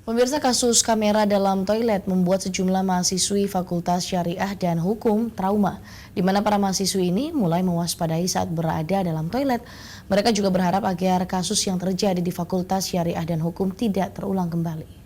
Pemirsa, kasus kamera dalam toilet membuat sejumlah mahasiswi Fakultas Syariah dan Hukum trauma, di mana para mahasiswi ini mulai mewaspadai saat berada dalam toilet. Mereka juga berharap agar kasus yang terjadi di Fakultas Syariah dan Hukum tidak terulang kembali.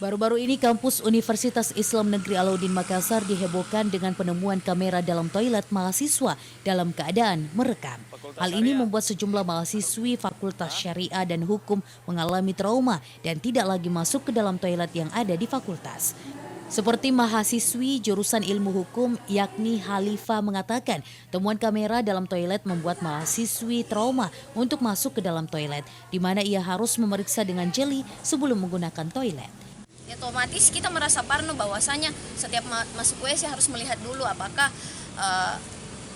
Baru-baru ini kampus Universitas Islam Negeri Alauddin Makassar dihebohkan dengan penemuan kamera dalam toilet mahasiswa dalam keadaan merekam. Hal ini membuat sejumlah mahasiswi Fakultas Syariah dan Hukum mengalami trauma dan tidak lagi masuk ke dalam toilet yang ada di fakultas. Seperti mahasiswi jurusan ilmu hukum yakni Halifa mengatakan, temuan kamera dalam toilet membuat mahasiswi trauma untuk masuk ke dalam toilet, di mana ia harus memeriksa dengan jeli sebelum menggunakan toilet. Otomatis kita merasa parno bahwasanya setiap masuk WC harus melihat dulu apakah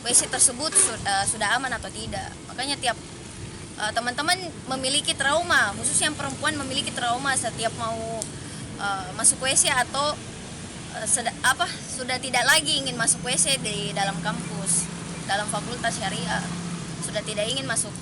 WC tersebut sudah aman atau tidak. Makanya tiap teman-teman memiliki trauma, khususnya yang perempuan memiliki trauma setiap mau masuk WC atau sudah tidak lagi ingin masuk WC di dalam kampus, dalam Fakultas Syariah. Sudah tidak ingin masuk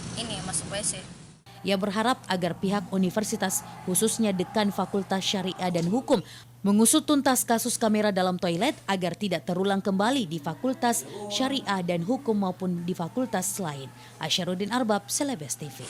WC. Ia berharap agar pihak universitas, khususnya Dekan Fakultas Syariah dan Hukum, mengusut tuntas kasus kamera dalam toilet agar tidak terulang kembali di Fakultas Syariah dan Hukum maupun di fakultas lain. Asyarudin Arbab, Celebes TV.